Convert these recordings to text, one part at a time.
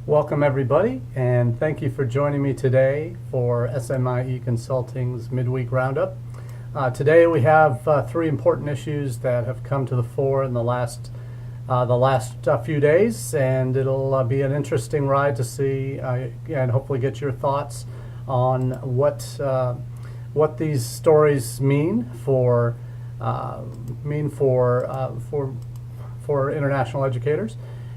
Welcome everybody, and thank you for joining me today for SMIE Consulting's Midweek Roundup. Today we have three important issues that have come to the fore in the last few days, and it'll be an interesting ride to see and hopefully get your thoughts on what these stories mean for international educators.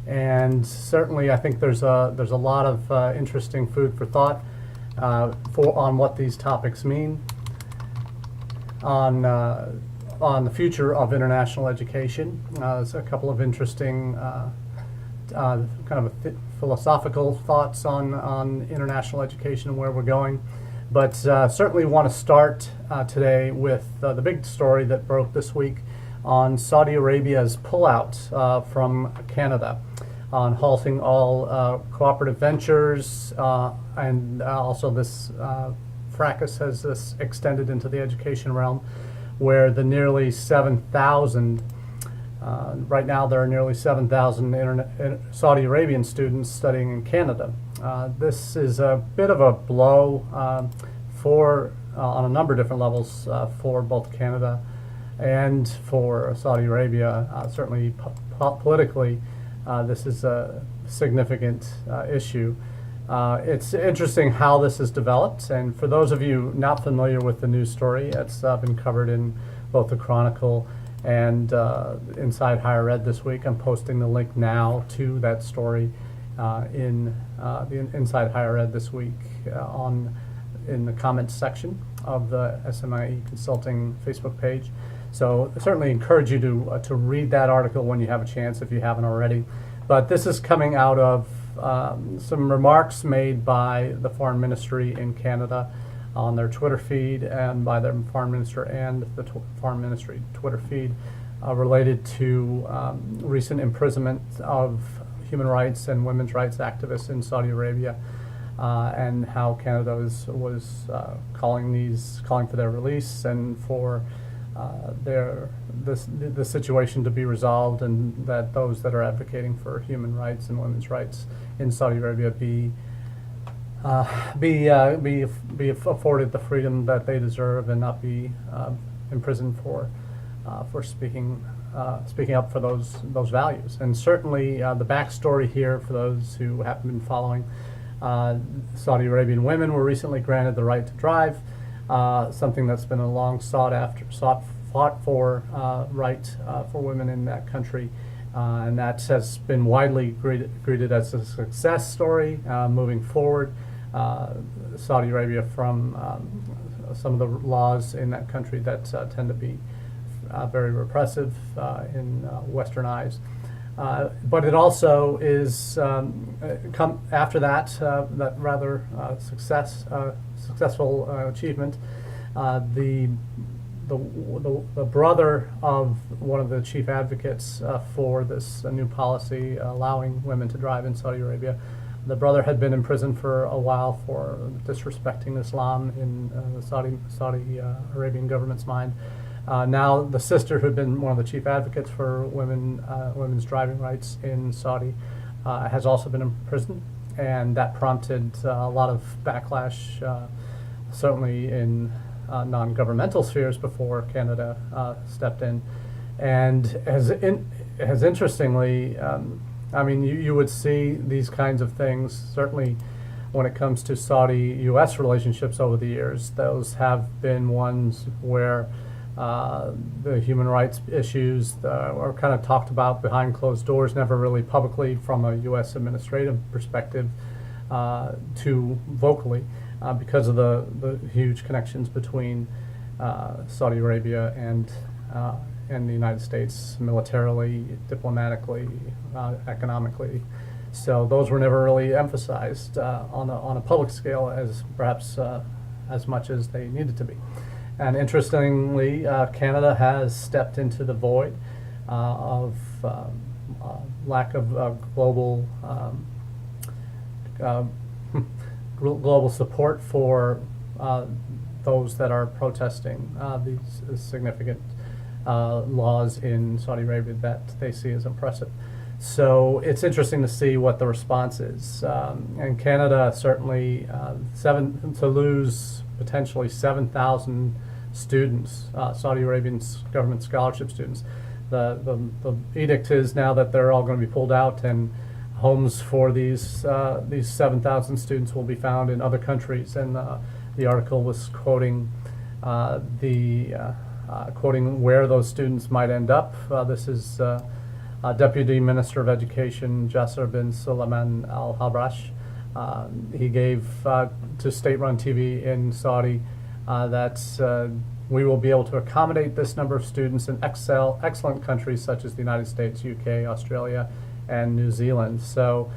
And certainly, I think there's a lot of interesting food for thought on what these topics mean on the future of international education. There's a couple of interesting kind of philosophical thoughts on international education and where we're going. But certainly want to start today with the big story that broke this week on Saudi Arabia's pullout from Canada, on halting all cooperative ventures, and also this fracas has this extended into the education realm, where the nearly 7,000, right now there are nearly 7,000 Saudi Arabian students studying in Canada. This is a bit of a blow on a number of different levels for both Canada and for Saudi Arabia. Certainly politically, this is a significant issue. It's interesting how this has developed, and for those of you not familiar with the news story, it's been covered in both the Chronicle and Inside Higher Ed this week. I'm posting the link now to that story in the Inside Higher Ed this week in the comments section of the SMIE Consulting Facebook page. So I certainly encourage you to read that article when you have a chance if you haven't already. But this is coming out of some remarks made by the Foreign Ministry in Canada on their Twitter feed, and by their Foreign Minister and the Foreign Ministry Twitter feed related to recent imprisonment of human rights and women's rights activists in Saudi Arabia, and how Canada was calling for their release and for the situation to be resolved, and that those that are advocating for human rights and women's rights in Saudi Arabia be afforded the freedom that they deserve and not be imprisoned for speaking up for those values. And certainly the backstory here, for those who haven't been following, Saudi Arabian women were recently granted the right to drive. Something that's been a long fought for right for women in that country, and that has been widely greeted as a success story moving forward. Saudi Arabia from some of the laws in that country that tend to be very repressive in Western eyes. But it also is come after that rather successful achievement. The brother of one of the chief advocates for this new policy allowing women to drive in Saudi Arabia, the brother had been in prison for a while for disrespecting Islam in the Saudi Arabian government's mind. Now the sister, who had been one of the chief advocates for women's driving rights in Saudi, has also been in prison, and that prompted a lot of backlash, certainly in non-governmental spheres before Canada stepped in. And has interestingly, I mean, you would see these kinds of things, certainly when it comes to Saudi-U.S. relationships over the years. Those have been ones where the human rights issues are kind of talked about behind closed doors, never really publicly from a U.S. administrative perspective too vocally, because of the huge connections between Saudi Arabia and the United States, militarily, diplomatically, economically. So those were never really emphasized on a public scale as perhaps as much as they needed to be. And interestingly, Canada has stepped into the void of lack of global global support for those that are protesting these significant laws in Saudi Arabia that they see as oppressive. So it's interesting to see what the response is. And Canada certainly, to lose potentially 7,000 students, Saudi Arabian government scholarship students. The edict is now that they're all going to be pulled out, and homes for these 7,000 students will be found in other countries. And the article was quoting quoting where those students might end up. This is Deputy Minister of Education Jasser bin Sulaiman Al Habrash. He gave to state-run TV in Saudi that we will be able to accommodate this number of students in excellent countries such as the United States, UK, Australia, and New Zealand. So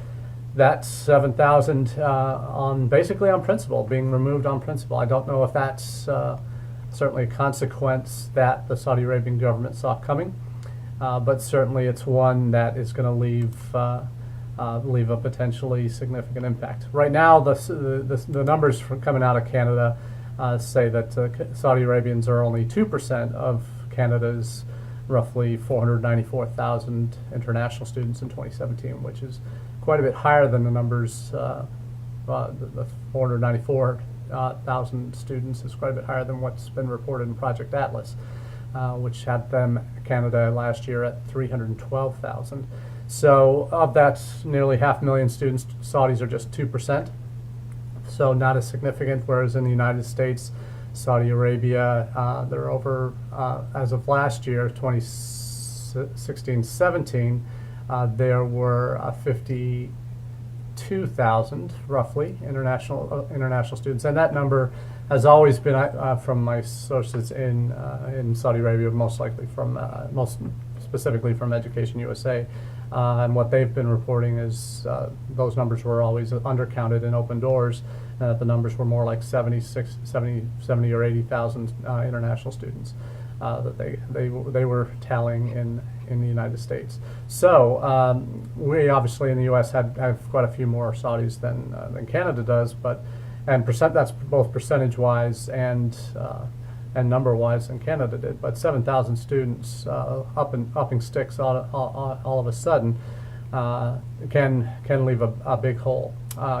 that's 7,000 basically on principle, being removed on principle. I don't know if that's certainly a consequence that the Saudi Arabian government saw coming, but certainly it's one that is going to leave a potentially significant impact. Right now, the numbers coming out of Canada say that Saudi Arabians are only 2% of Canada's roughly 494,000 international students in 2017, which is quite a bit higher than the numbers. The 494,000 students is quite a bit higher than what's been reported in Project Atlas, which had Canada last year at 312,000. So of that nearly 500,000 students, Saudis are just 2%. So not as significant, whereas in the United States, Saudi Arabia, they're over, as of last year, 2016-17, there were 52,000, roughly, international students. And that number has always been, from my sources in Saudi Arabia, most specifically from Education USA. And what they've been reporting is those numbers were always undercounted in open doors, and that the numbers were more like 70 or 80,000 international students that they were tallying in the United States. So we obviously in the U.S. have quite a few more Saudis than Canada does, that's both percentage-wise and number-wise than Canada did. But 7,000 students upping sticks all of a sudden can leave a big hole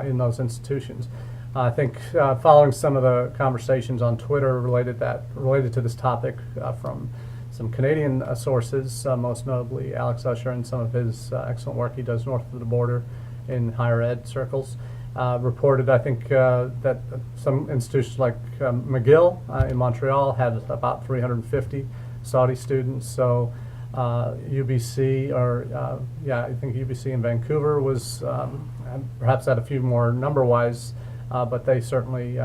in those institutions. I think following some of the conversations on Twitter related to this topic from some Canadian sources, most notably Alex Usher and some of his excellent work he does north of the border in higher ed circles, reported, I think, that some institutions like McGill in Montreal had about 350 Saudi students. So UBC, I think UBC in Vancouver was perhaps had a few more number-wise, but they certainly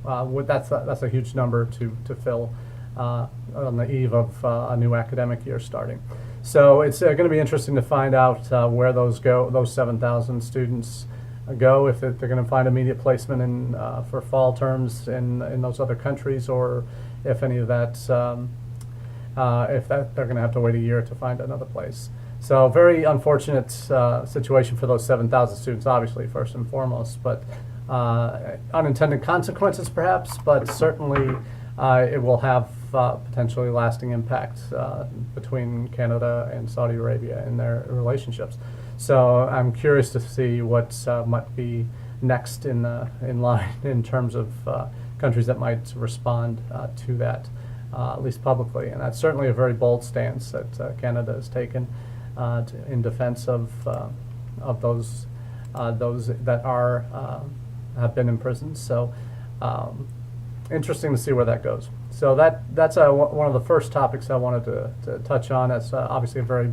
that's a huge number to fill on the eve of a new academic year starting. So it's going to be interesting to find out where those 7,000 students go, if they're going to find immediate placement for fall terms in those other countries, or if any of that, they're going to have to wait a year to find another place. So very unfortunate situation for those 7,000 students, obviously, first and foremost, but unintended consequences perhaps, but certainly it will have potentially lasting impact between Canada and Saudi Arabia in their relationships. So I'm curious to see what might be next in line in terms of countries that might respond to that, at least publicly. And that's certainly a very bold stance that Canada has taken in defense of those that have been imprisoned. So interesting to see where that goes. So that's one of the first topics I wanted to touch on. That's obviously a very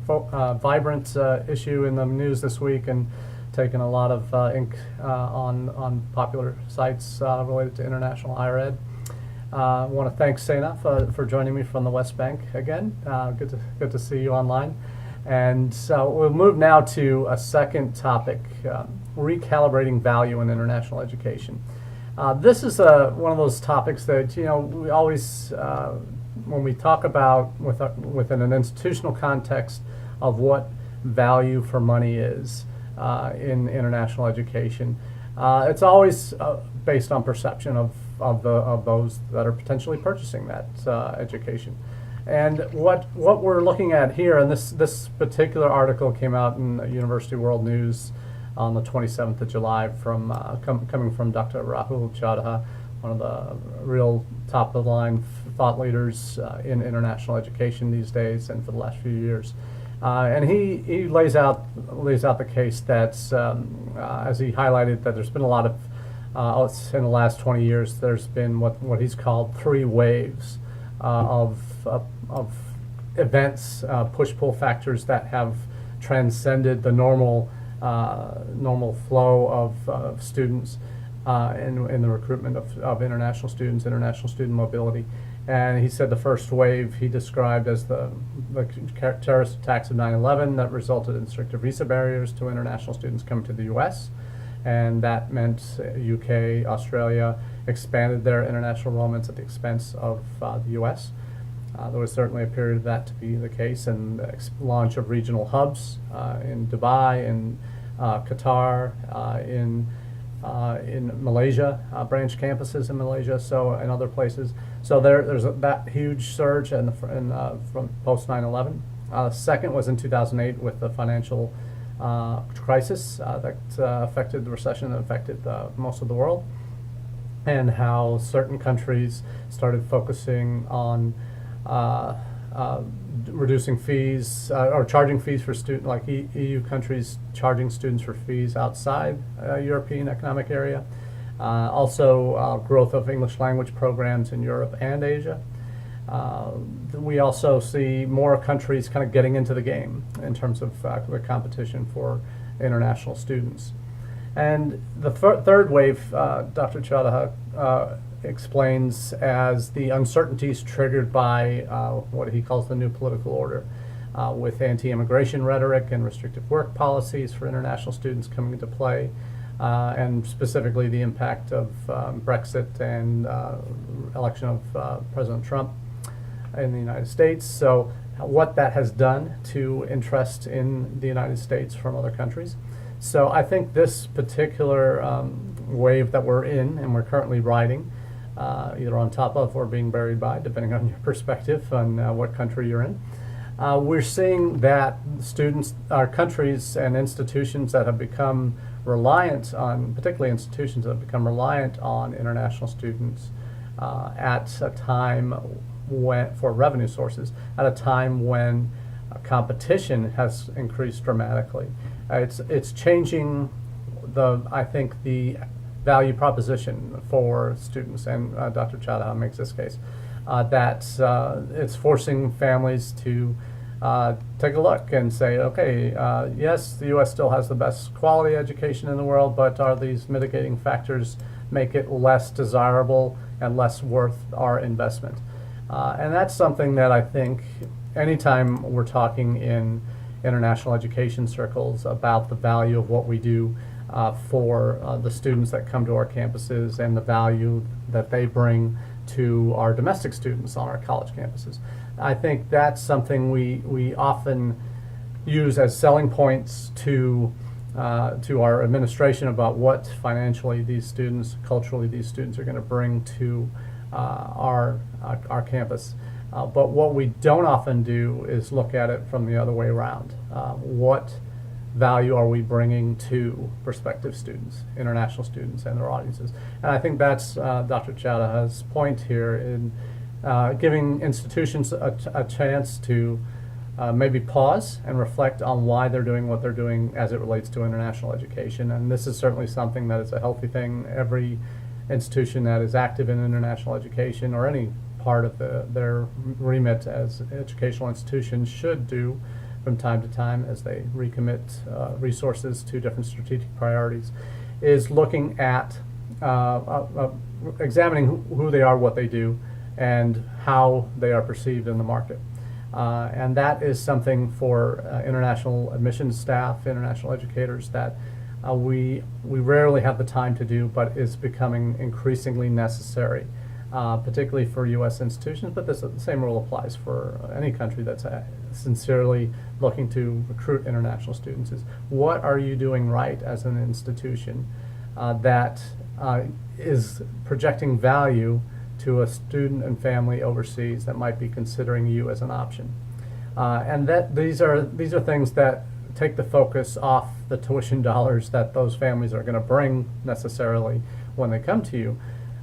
vibrant issue in the news this week, and taken a lot of ink on popular sites related to international higher ed. I want to thank Sena for joining me from the West Bank again. Good to see you online. And so we'll move now to a second topic, recalibrating value in international education. This is one of those topics that, we always, when we talk about within an institutional context of what value for money is in international education, it's always based on perception of those that are potentially purchasing that education. And what we're looking at here, and this particular article came out in University World News on the 27th of July from coming from Dr. Rahul Chadha, one of the real top-of-the-line thought leaders in international education these days and for the last few years. And he lays out the case that, as he highlighted, that there's been a lot of, in the last 20 years, there's been what he's called 3 waves of events, push-pull factors that have transcended the normal flow of students in the recruitment of international students, international student mobility. And he said the first wave he described as the terrorist attacks of 9/11 that resulted in stricter visa barriers to international students coming to the U.S. And that meant UK, Australia expanded their international enrollments at the expense of the U.S. There was certainly a period of that to be the case, and the launch of regional hubs in Dubai, in Qatar, in Malaysia, branch campuses in Malaysia, so and other places. So there's that huge surge from post 9/11. Second was in 2008 with the financial crisis that affected the recession that affected most of the world, and how certain countries started focusing on reducing fees or charging fees for students, like EU countries charging students for fees outside European Economic Area. Also growth of English language programs in Europe and Asia. We also see more countries kind of getting into the game in terms of the competition for international students. And the third wave, Dr. Chadha explains as the uncertainties triggered by what he calls the new political order, with anti-immigration rhetoric and restrictive work policies for international students coming into play, and specifically the impact of Brexit and election of President Trump in the United States. So what that has done to interest in the United States from other countries. So I think this particular wave that we're in and we're currently riding, either on top of or being buried by, depending on your perspective on what country you're in. We're seeing that students, our countries and institutions that have become reliant on, particularly institutions that have become reliant on international students at a time when, for revenue sources, at a time when competition has increased dramatically. It's changing I think the value proposition for students, and Dr. Chadha makes this case, that it's forcing families to take a look and say, okay, yes, the U.S. still has the best quality education in the world, but are these mitigating factors make it less desirable and less worth our investment? And that's something that I think anytime we're talking in international education circles about the value of what we do for the students that come to our campuses and the value that they bring to our domestic students on our college campuses. I think that's something we often use as selling points to our administration about what financially these students, culturally these students are going to bring to our campus. But what we don't often do is look at it from the other way around. What value are we bringing to prospective students, international students, and their audiences? And I think that's Dr. Chadha's point here in giving institutions a chance to maybe pause and reflect on why they're doing what they're doing as it relates to international education. And this is certainly something that is a healthy thing. Every institution that is active in international education or any part of their remit as educational institutions should do from time to time as they recommit resources to different strategic priorities, is looking at examining who they are, what they do, and how they are perceived in the market. And that is something for international admissions staff, international educators, that we rarely have the time to do, but is becoming increasingly necessary, particularly for U.S. institutions, but the same rule applies for any country that's sincerely looking to recruit international students. Is what are you doing right as an institution that is projecting value to a student and family overseas that might be considering you as an option. And that these are things that take the focus off the tuition dollars that those families are going to bring necessarily when they come to you,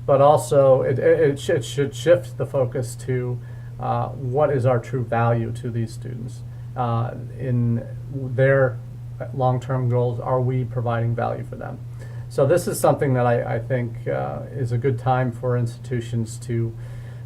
but also it should shift the focus to what is our true value to these students in their long-term goals. Are we providing value for them? So this is something that I think is a good time for institutions to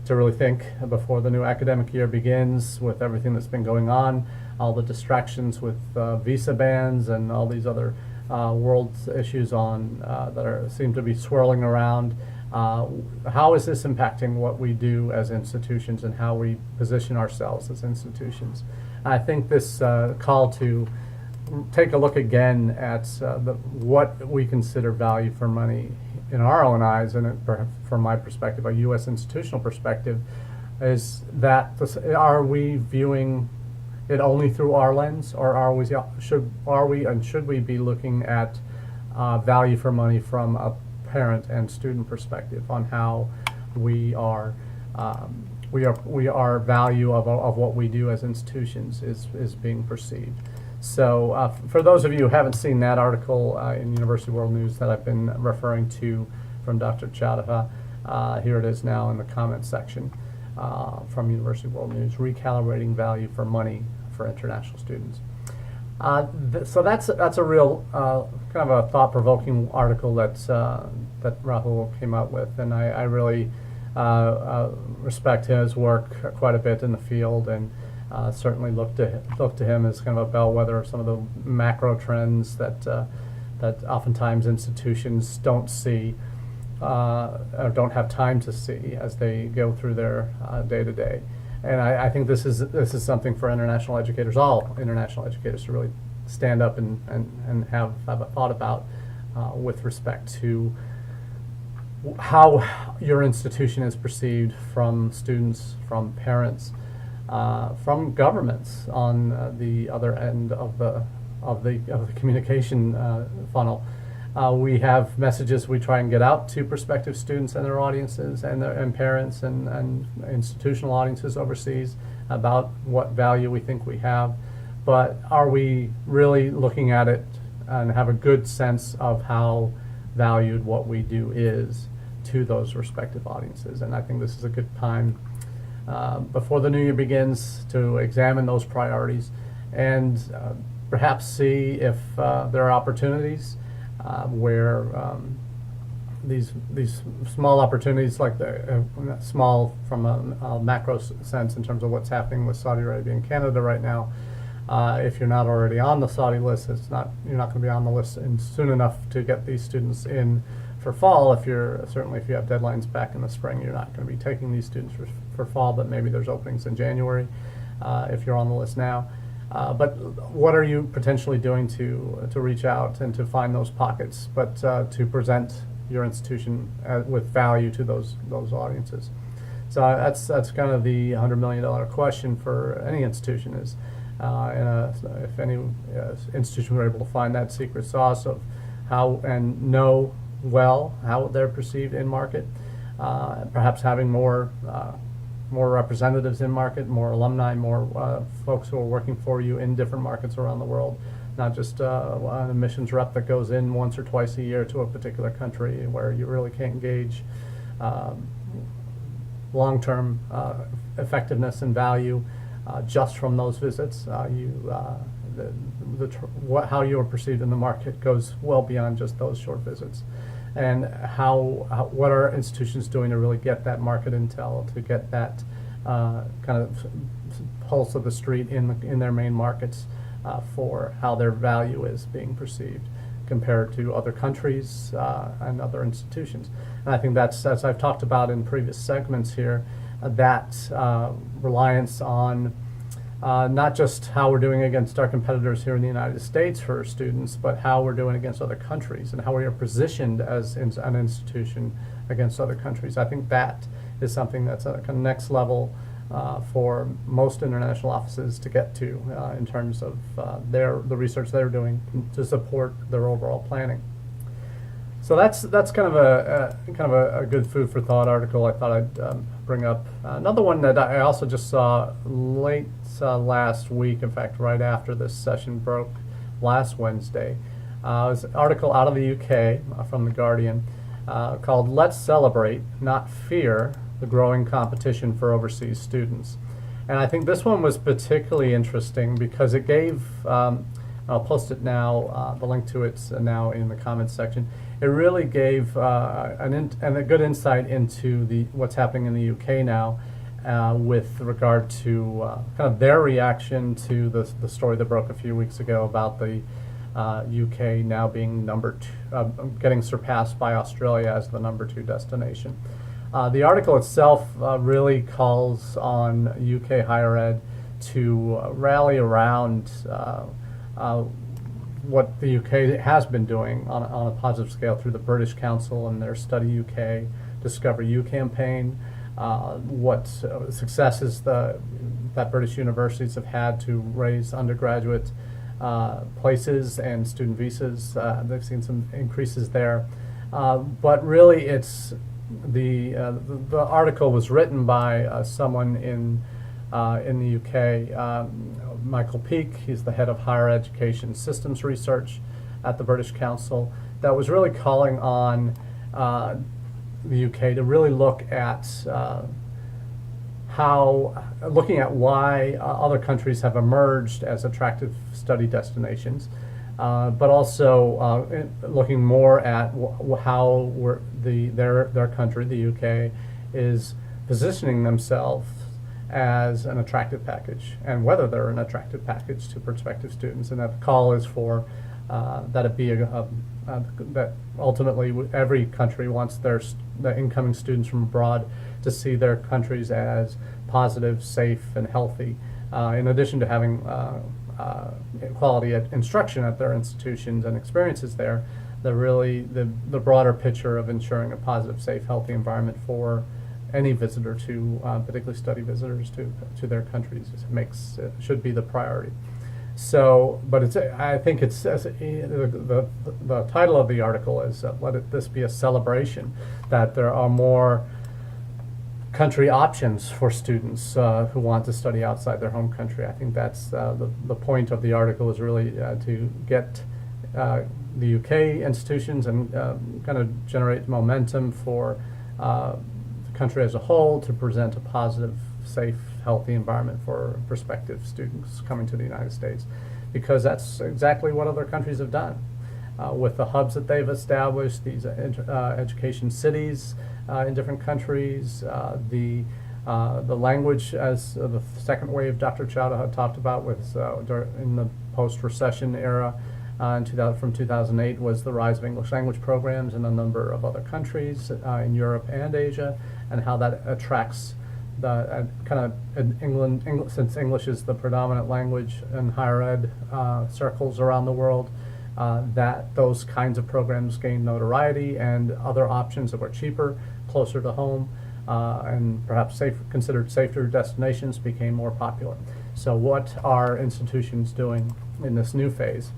really think before the new academic year begins, with everything that's been going on, all the distractions with visa bans and all these other world issues that seem to be swirling around. How is this impacting what we do as institutions and how we position ourselves as institutions? I think this call to take a look again at what we consider value for money in our own eyes, and from my perspective, a U.S. institutional perspective, is that are we viewing it only through our lens, or should we be looking at value for money from a parent and student perspective on how our value of what we do as institutions is being perceived. So for those of you who haven't seen that article in University World News that I've been referring to from Dr. Chadha, here it is now in the comments section from University World News, Recalibrating Value for Money for International Students. So that's a real kind of a thought-provoking article that Rahul came out with, and I really respect his work quite a bit in the field, and certainly look to him as kind of a bellwether of some of the macro trends that oftentimes institutions don't see or don't have time to see as they go through their day-to-day. And I think this is something for international educators, all international educators, to really stand up and have a thought about with respect to how your institution is perceived from students, from parents, from governments on the other end of the communication funnel. We have messages we try and get out to prospective students and their audiences and parents and institutional audiences overseas about what value we think we have. But are we really looking at it and have a good sense of how valued what we do is to those respective audiences? And I think this is a good time before the new year begins to examine those priorities and perhaps see if there are opportunities where these small opportunities, like small from a macro sense in terms of what's happening with Saudi Arabia and Canada right now. If you're not already on the Saudi list, you're not going to be on the list soon enough to get these students in for fall. Certainly if you have deadlines back in the spring, you're not going to be taking these students for fall, but maybe there's openings in January if you're on the list now. But what are you potentially doing to reach out and to find those pockets, but to present your institution with value to those audiences? So that's kind of the $100 million question for any institution, is if any institution were able to find that secret sauce of how and know well how they're perceived in market, perhaps having more representatives in market, more alumni, more folks who are working for you in different markets around the world, not just an admissions rep that goes in once or twice a year to a particular country where you really can't gauge long-term effectiveness and value just from those visits. How you are perceived in the market goes well beyond just those short visits. And what are institutions doing to really get that market intel, to get that kind of pulse of the street in their main markets for how their value is being perceived compared to other countries and other institutions. And I think that's, as I've talked about in previous segments here, that reliance on not just how we're doing against our competitors here in the United States for students, but how we're doing against other countries and how we are positioned as an institution against other countries. I think that is something that's a kind of next level for most international offices to get to in terms of the research they're doing to support their overall planning. So that's kind of a good food for thought article. I thought I'd bring up another one that I also just saw late last week. In fact, right after this session broke last Wednesday, it was an article out of the UK from the Guardian called "Let's Celebrate, Not Fear: The Growing Competition for Overseas Students." And I think this one was particularly interesting because it gave. I'll post it now. The link to it's now in the comments section. It really gave a good insight into what's happening in the UK now with regard to kind of their reaction to the story that broke a few weeks ago about the UK now being getting surpassed by Australia as the #2 destination. The article itself really calls on UK higher ed to rally around what the UK has been doing on a positive scale through the British Council and their Study UK, Discover U campaign, what successes that British universities have had to raise undergraduate places and student visas. They've seen some increases there. But really it's the article was written by someone in the UK, Michael Peake. He's the head of higher education systems research at the British Council, that was really calling on the UK to really look at looking at why other countries have emerged as attractive study destinations, but also looking more at how their country, the UK, is positioning themselves as an attractive package, and whether they're an attractive package to prospective students. And that the call is for that it be that ultimately every country wants the incoming students from abroad to see their countries as positive, safe, and healthy. In addition to having quality instruction at their institutions and experiences there, the broader picture of ensuring a positive, safe, healthy environment for any visitor particularly study visitors to their countries should be the priority. So, but I think the title of the article is "Let this be a celebration that there are more country options for students who want to study outside their home country." I think that's the point of the article, is really to get the UK institutions and kind of generate momentum for country as a whole to present a positive, safe, healthy environment for prospective students coming to the United States, because that's exactly what other countries have done with the hubs that they've established, these education cities in different countries, the language, as the second wave Dr. Chowda had talked about in the post-recession era. From 2008 was the rise of English language programs in a number of other countries in Europe and Asia, and how that attracts England, since English is the predominant language in higher ed circles around the world, that those kinds of programs gained notoriety, and other options that were cheaper, closer to home, and perhaps considered safer destinations became more popular. So what are institutions doing in this new phase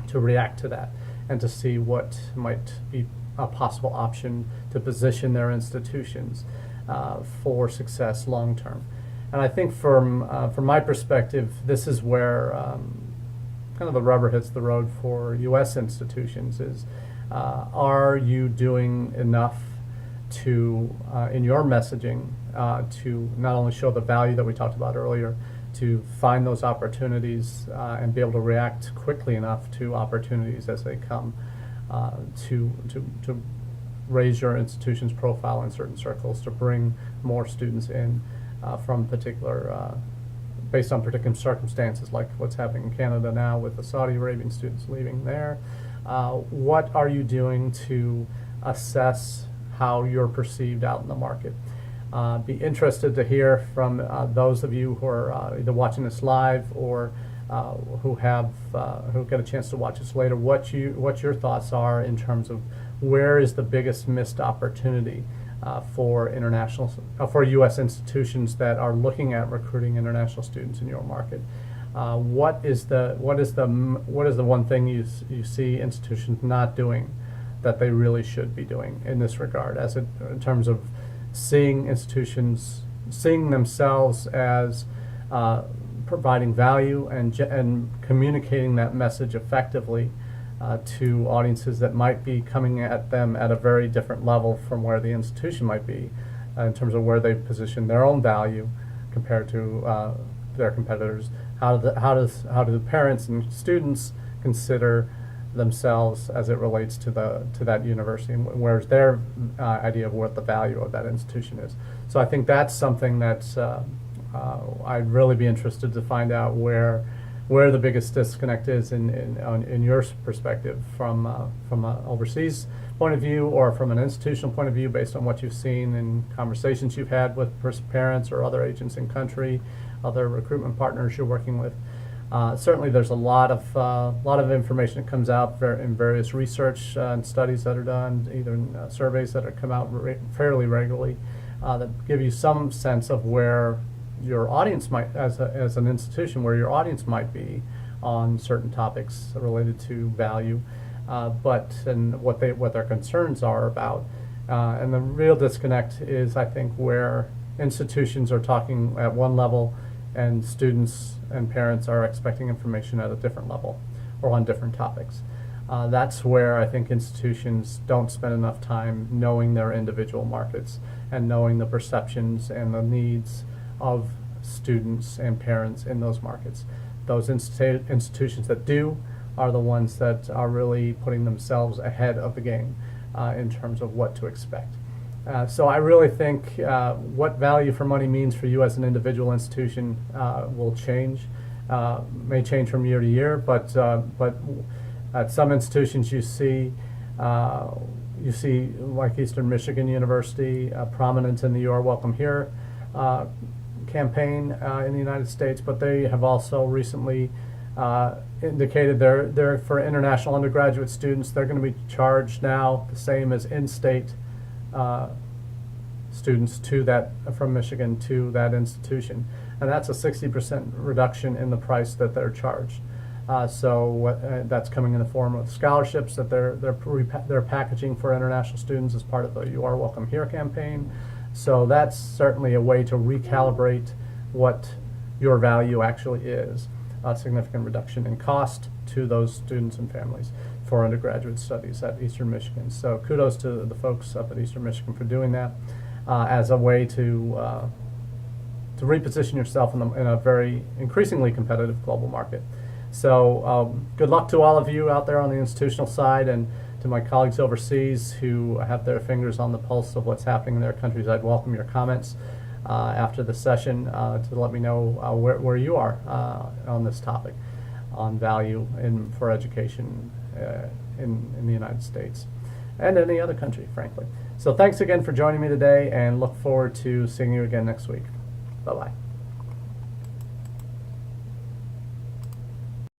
to react to that, and to see what might be a possible option to position their institutions for success long term? And I think from my perspective, this is where kind of the rubber hits the road for U.S. institutions. Are you doing enough to in your messaging to not only show the value that we talked about earlier, to find those opportunities and be able to react quickly enough to opportunities as they come, to raise your institution's profile in certain circles, to bring more students in based on particular circumstances, like what's happening in Canada now with the Saudi Arabian students leaving there. What are you doing to assess how you're perceived out in the market? Be interested to hear from those of you who are either watching this live or who get a chance to watch this later, what your thoughts are in terms of where is the biggest missed opportunity for U.S. institutions that are looking at recruiting international students in your market. What is the one thing you see institutions not doing that they really should be doing in this regard, in terms of seeing institutions, seeing themselves as providing value and communicating that message effectively to audiences that might be coming at them at a very different level from where the institution might be, in terms of where they position their own value compared to their competitors. How do the parents and students consider themselves as it relates to that university, and where's their idea of what the value of that institution is? So I think that's something that's I'd really be interested to find out where the biggest disconnect is in your perspective, from an overseas point of view or from an institutional point of view, based on what you've seen in conversations you've had with parents or other agents in country, other recruitment partners you're working with. Certainly there's a lot of information that comes out in various research and studies that are done, either in surveys that come out fairly regularly, that give you some sense of where your audience might, as an institution, where your audience might be on certain topics related to value, and what their concerns are about. And the real disconnect is, I think, where institutions are talking at one level and students and parents are expecting information at a different level or on different topics. That's where I think institutions don't spend enough time knowing their individual markets and knowing the perceptions and the needs of students and parents in those markets. Those institutions that do are the ones that are really putting themselves ahead of the game in terms of what to expect. So I really think what value for money means for you as an individual institution will change, may change from year to year, but at some institutions you see like Eastern Michigan University, prominent in the "You Are Welcome Here" campaign in the United States, but they have also recently indicated they're for international undergraduate students, they're going to be charged now the same as in-state students from Michigan to that institution, and that's a 60% reduction in the price that they're charged. That's coming in the form of scholarships that they're packaging for international students as part of the "You Are Welcome Here" campaign. So that's certainly a way to recalibrate what your value actually is. A significant reduction in cost to those students and families for undergraduate studies at Eastern Michigan. So kudos to the folks up at Eastern Michigan for doing that as a way to reposition yourself in a very increasingly competitive global market. So good luck to all of you out there on the institutional side, and to my colleagues overseas who have their fingers on the pulse of what's happening in their countries. I'd welcome your comments after the session to let me know where you are on this topic, on value for education in the United States and any other country, frankly. So thanks again for joining me today, and look forward to seeing you again next week. Bye-bye.